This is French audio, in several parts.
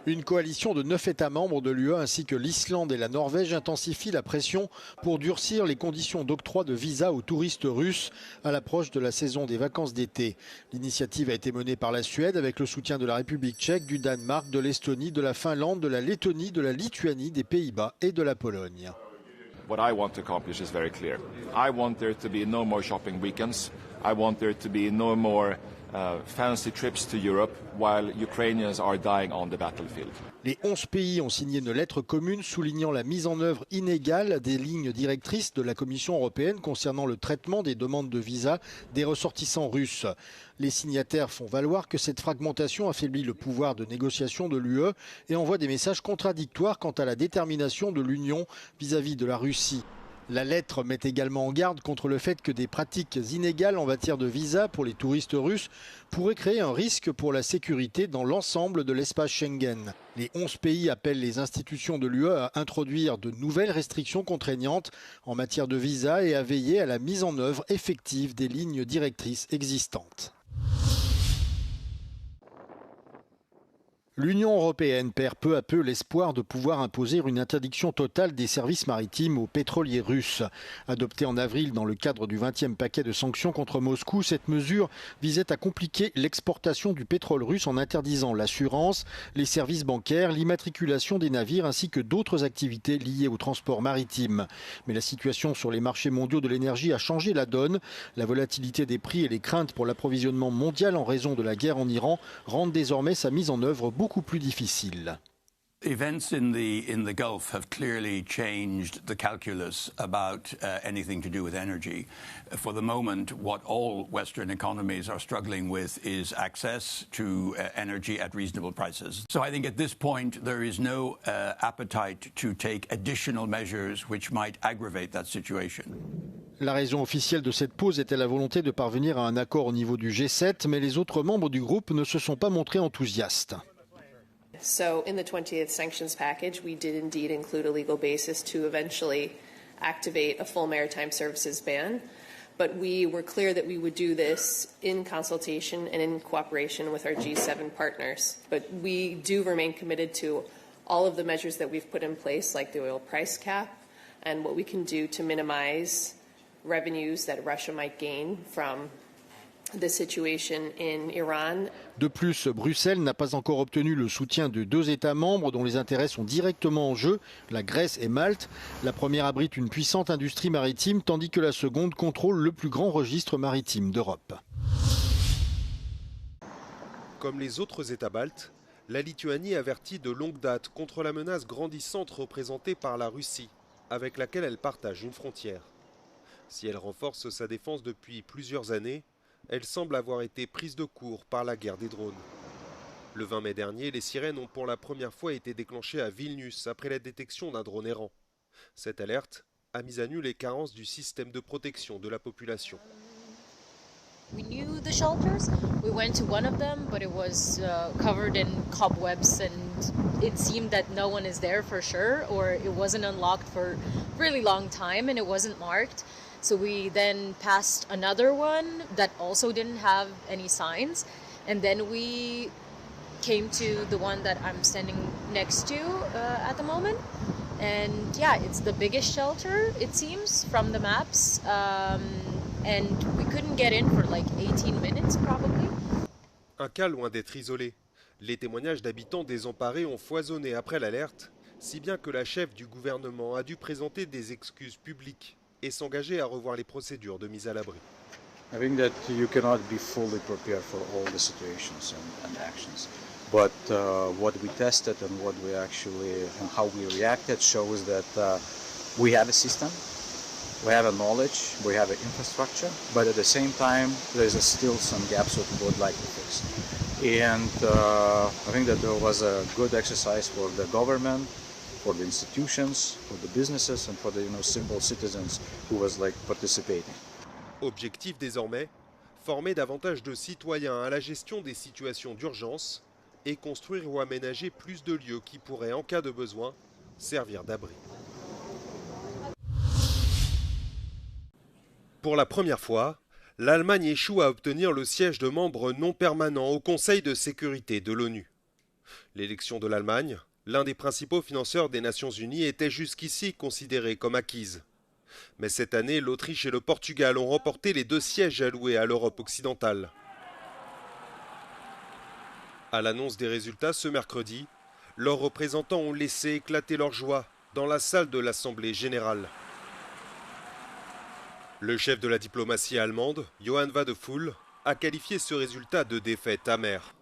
Une coalition de 9 États membres de l'UE ainsi que l'Islande et la Norvège intensifie la pression pour durcir les conditions d'octroi de visa aux touristes russes à l'approche de la saison des vacances d'été. L'initiative a été menée par la Suède avec le soutien de la République tchèque, du Danemark, de l'Estonie, de la Finlande, de la Lettonie, de la Lituanie, des Pays-Bas et de la Pologne. What I want to accomplish is very clear. I want there to be no more shopping weekends. I want there to be no more fancy trips to Europe while Ukrainians are dying on the battlefield. Les 11 pays ont signé une lettre commune soulignant la mise en œuvre inégale des lignes directrices de la Commission européenne concernant le traitement des demandes de visa des ressortissants russes. Les signataires font valoir que cette fragmentation affaiblit le pouvoir de négociation de l'UE et envoie des messages contradictoires quant à la détermination de l'Union vis-à-vis de la Russie. La lettre met également en garde contre le fait que des pratiques inégales en matière de visa pour les touristes russes pourraient créer un risque pour la sécurité dans l'ensemble de l'espace Schengen. Les 11 pays appellent les institutions de l'UE à introduire de nouvelles restrictions contraignantes en matière de visa et à veiller à la mise en œuvre effective des lignes directrices existantes. L'Union européenne perd peu à peu l'espoir de pouvoir imposer une interdiction totale des services maritimes aux pétroliers russes. Adoptée en avril dans le cadre du 20e paquet de sanctions contre Moscou, cette mesure visait à compliquer l'exportation du pétrole russe en interdisant l'assurance, les services bancaires, l'immatriculation des navires ainsi que d'autres activités liées au transport maritime. Mais la situation sur les marchés mondiaux de l'énergie a changé la donne. La volatilité des prix et les craintes pour l'approvisionnement mondial en raison de la guerre en Iran rendent désormais sa mise en œuvre beaucoup plus difficile. Events in the Gulf have clearly changed the calculus about anything to do with energy. For the moment, what all Western economies are struggling with is access to energy at reasonable prices. So I think at this point there is no appetite to take additional measures which might aggravate that situation. La raison officielle de cette pause était la volonté de parvenir à un accord au niveau du G7, mais les autres membres du groupe ne se sont pas montrés enthousiastes. So in the 20th sanctions package, we did indeed include a legal basis to eventually activate a full maritime services ban. But we were clear that we would do this in consultation and in cooperation with our G7 partners. But we do remain committed to all of the measures that we've put in place, like the oil price cap, and what we can do to minimize revenues that Russia might gain from the situation in Iran. De plus, Bruxelles n'a pas encore obtenu le soutien de 2 États membres dont les intérêts sont directement en jeu, la Grèce et Malte. La première abrite une puissante industrie maritime, tandis que la seconde contrôle le plus grand registre maritime d'Europe. Comme les autres États baltes, la Lituanie avertit de longue date contre la menace grandissante représentée par la Russie, avec laquelle elle partage une frontière. Si elle renforce sa défense depuis plusieurs années, elle semble avoir été prise de court par la guerre des drones. Le 20 mai dernier, les sirènes ont pour la première fois été déclenchées à Vilnius après la détection d'un drone errant. Cette alerte a mis à nu les carences du système de protection de la population. We knew the shelters. We went to one of them, but it was covered in cobwebs and it seemed that no one is there for sure, or it wasn't unlocked for a really long time and it wasn't marked. So we then passed another one that also didn't have any signs. And then we came to the one that I'm standing next to at the moment. And yeah, it's the biggest shelter, it seems, from the maps. And we couldn't get in for like 18 minutes probably. Un cas loin d'être isolé. Les témoignages d'habitants désemparés ont foisonné après l'alerte, si bien que la chef du gouvernement a dû présenter des excuses publiques et s'engager à revoir les procédures de mise à l'abri. I think that you cannot be fully prepared for all the situations and actions. But what we tested and what we actually and how we reacted shows that we have a system, we have a knowledge, we have an infrastructure, but at the same time there's still some gaps that we would like to fix. And I think that there was a good exercise for the government, for the institutions, for the businesses, and for the simple citizens who was participating. Objectif désormais, former davantage de citoyens à la gestion des situations d'urgence et construire ou aménager plus de lieux qui pourraient, en cas de besoin, servir d'abri. Pour la première fois, l'Allemagne échoue à obtenir le siège de membre non permanent au Conseil de sécurité de l'ONU. L'élection de l'Allemagne, l'un des principaux financeurs des Nations Unies, était jusqu'ici considérée comme acquise. Mais cette année, l'Autriche et le Portugal ont remporté les 2 sièges alloués à l'Europe occidentale. À l'annonce des résultats ce mercredi, leurs représentants ont laissé éclater leur joie dans la salle de l'Assemblée générale. Le chef de la diplomatie allemande, Johann Wadephul, a qualifié ce résultat de défaite amère.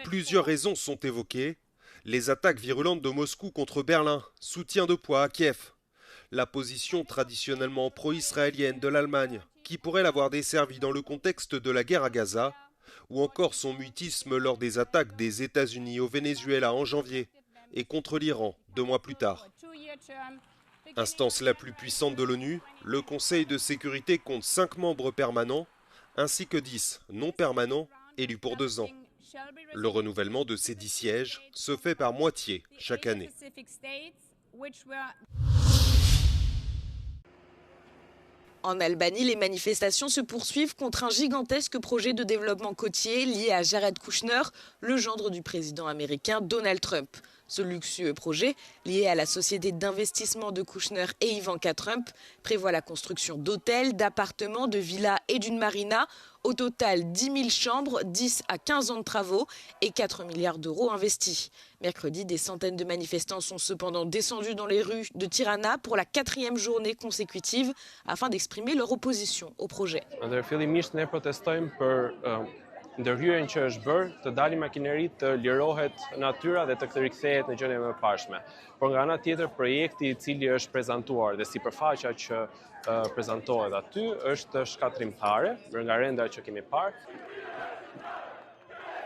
Plusieurs raisons sont évoquées. Les attaques virulentes de Moscou contre Berlin, soutien de poids à Kiev, la position traditionnellement pro-israélienne de l'Allemagne, qui pourrait l'avoir desservie dans le contexte de la guerre à Gaza, ou encore son mutisme lors des attaques des États-Unis au Venezuela en janvier et contre l'Iran 2 mois plus tard. Instance la plus puissante de l'ONU, le Conseil de sécurité compte 5 membres permanents, ainsi que 10 non permanents élus pour 2 ans. Le renouvellement de ces 10 sièges se fait par moitié chaque année. En Albanie, les manifestations se poursuivent contre un gigantesque projet de développement côtier lié à Jared Kushner, le gendre du président américain Donald Trump. Ce luxueux projet, lié à la société d'investissement de Kushner et Ivanka Trump, prévoit la construction d'hôtels, d'appartements, de villas et d'une marina. Au total, 10 000 chambres, 10 à 15 ans de travaux et 4 milliards d'euros investis. Mercredi, des centaines de manifestants sont cependant descendus dans les rues de Tirana pour la 4e journée consécutive afin d'exprimer leur opposition au projet. Ndërhyrjen që është bërë të dalin makineritë të lirohet natyra dhe të rikthehet në gjendje më pashme. Por nga ana tjetër projekti I cili është prezantuar dhe sipërfaqja që prezantohet aty është shkatrimtare, nga rendra që kemi parë.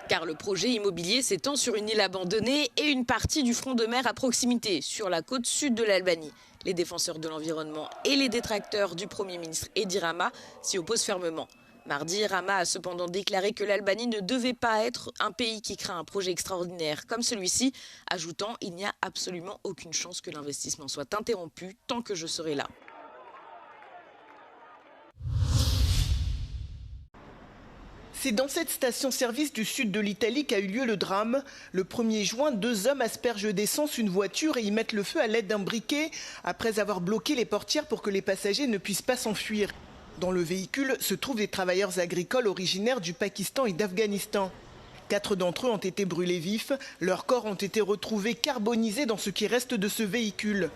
Car le projet immobilier s'étend sur une île abandonnée et une partie du front de mer à proximité, sur la côte sud de l'Albanie. Les défenseurs de l'environnement et les détracteurs du Premier ministre Edi Rama s'y opposent fermement. Mardi, Rama a cependant déclaré que l'Albanie ne devait pas être un pays qui craint un projet extraordinaire comme celui-ci, ajoutant « Il n'y a absolument aucune chance que l'investissement soit interrompu tant que je serai là ». C'est dans cette station-service du sud de l'Italie qu'a eu lieu le drame. Le 1er juin, 2 hommes aspergent d'essence une voiture et y mettent le feu à l'aide d'un briquet après avoir bloqué les portières pour que les passagers ne puissent pas s'enfuir. Dans le véhicule se trouvent des travailleurs agricoles originaires du Pakistan et d'Afghanistan. 4 d'entre eux ont été brûlés vifs. Leurs corps ont été retrouvés carbonisés dans ce qui reste de ce véhicule.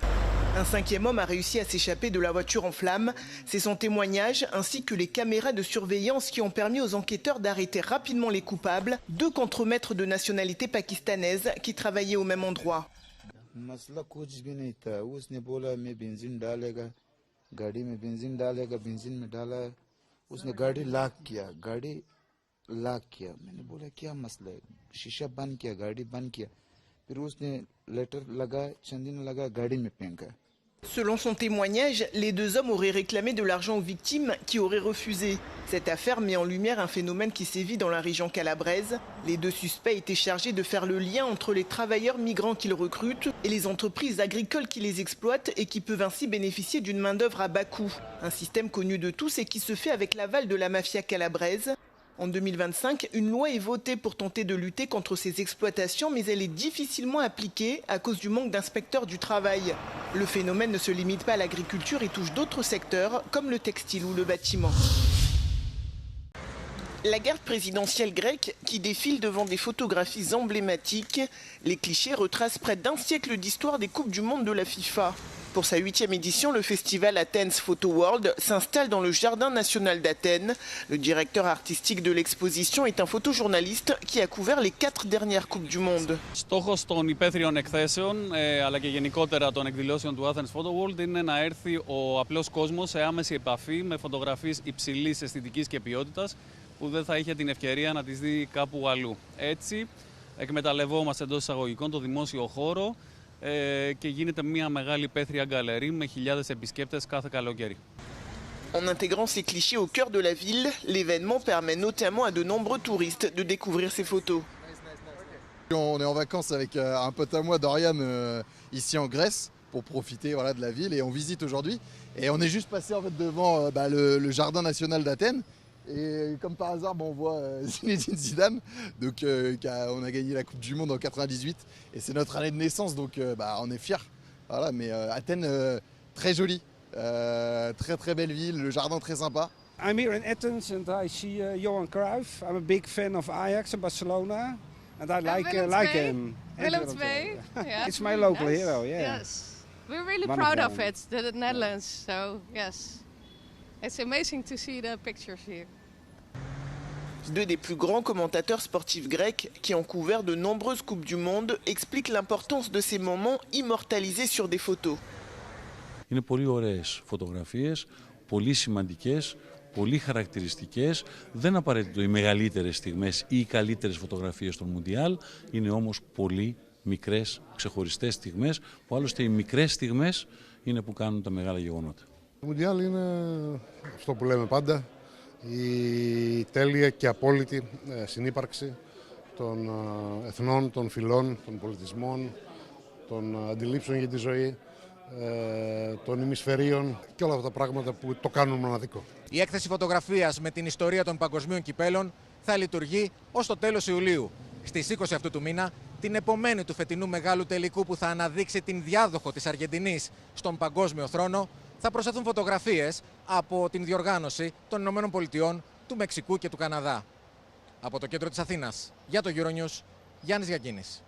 Un 5e homme a réussi à s'échapper de la voiture en flammes. C'est son témoignage ainsi que les caméras de surveillance qui ont permis aux enquêteurs d'arrêter rapidement les coupables, 2 contremaîtres de nationalité pakistanaise qui travaillaient au même endroit. गाड़ी में बेंजीन डालेगा बेंजीन में डाला उसने गाड़ी लॉक किया मैंने बोला क्या मसला है शीशा बंद किया गाड़ी बंद किया फिर उसने लेटर लगा चंदी ने लगा गाड़ी में फेंका. Selon son témoignage, les 2 hommes auraient réclamé de l'argent aux victimes qui auraient refusé. Cette affaire met en lumière un phénomène qui sévit dans la région calabraise. Les 2 suspects étaient chargés de faire le lien entre les travailleurs migrants qu'ils recrutent et les entreprises agricoles qui les exploitent et qui peuvent ainsi bénéficier d'une main-d'œuvre à bas coût. Un système connu de tous et qui se fait avec l'aval de la mafia calabraise. En 2025, une loi est votée pour tenter de lutter contre ces exploitations, mais elle est difficilement appliquée à cause du manque d'inspecteurs du travail. Le phénomène ne se limite pas à l'agriculture et touche d'autres secteurs, comme le textile ou le bâtiment. La garde présidentielle grecque qui défile devant des photographies emblématiques. Les clichés retracent près d'1 siècle d'histoire des Coupes du Monde de la FIFA. Pour sa 8e édition, le festival Athens Photo World s'installe dans le Jardin national d'Athènes. Le directeur artistique de l'exposition est un photojournaliste qui a couvert les 4 dernières Coupes du Monde. Στόχος των υπαίθριων εκθέσεων αλλά και γενικότερα των εκδηλώσεων του Athens Photo World είναι να έρθει ο απλός κόσμος σε άμεση επαφή με φωτογραφίες υψηλής αισθητικής και ποιότητας που δεν θα είχε την ευκαιρία να τις δει κάπου αλλού. Έτσι, εκμεταλλευόμαστε εντός εισαγωγικών το δημόσιο χώρο και γίνεται μια μεγάλη υπαίθρια γκαλερί με χιλιάδες επισκέπτες κάθε καλοκαίρι. En intégrant ces clichés au cœur de la ville, l'événement permet notamment à de nombreux touristes de découvrir ces photos. On est en vacances avec un pote à moi, Dorian, ici en Grèce, pour profiter de la ville et on visite aujourd'hui. Et on est juste passé en fait devant le Jardin national d'Athènes. Et comme par hasard, on voit Zinedine Zidane, donc, on a gagné la Coupe du Monde en 98 et c'est notre année de naissance, donc on est fiers. Voilà, mais Athènes, très jolie, très très belle ville, le jardin très sympa. I'm here in Athens and I see Johan Cruyff. I'm a big fan of Ajax and Barcelona, and I like him. Willem II. Yeah. It's my local hero, yeah. Yes, we're really proud of it, the Netherlands. So yes, it's amazing to see the pictures here. Deux des plus grands commentateurs sportifs grecs qui ont couvert de nombreuses Coupes du Monde expliquent l'importance de ces moments immortalisés sur des photos. Είναι πολύ ωραίες φωτογραφίες, πολύ σημαντικές, πολύ χαρακτηριστικές. Δεν απαραίτητο οι μεγαλύτερες στιγμές ή οι καλύτερες φωτογραφίες των Μουντιάλ, είναι όμως πολύ μικρές ξεχωριστές στιγμές, που άλλωστε οι μικρές στιγμές είναι που κάνουν τα μεγάλα γεγονότα. Το Μουντιάλ είναι αυτό που λέμε πάντα, η τέλεια και απόλυτη συνύπαρξη των εθνών, των φυλών, των πολιτισμών, των αντιλήψεων για τη ζωή, των ημισφαιρίων και όλα αυτά τα πράγματα που το κάνουν μοναδικό. Η έκθεση φωτογραφίας με την ιστορία των παγκοσμίων κυπέλων θα λειτουργεί ως το τέλος Ιουλίου. Στις 20 αυτού του μήνα, την επομένη του φετινού μεγάλου τελικού που θα αναδείξει την διάδοχο της Αργεντινής στον παγκόσμιο θρόνο, θα προσθεθούν φωτογραφίες από την διοργάνωση των Ηνωμένων Πολιτειών, του Μεξικού και του Καναδά. Από το κέντρο της Αθήνας, για το Euronews, Γιάννης Γιακίνης.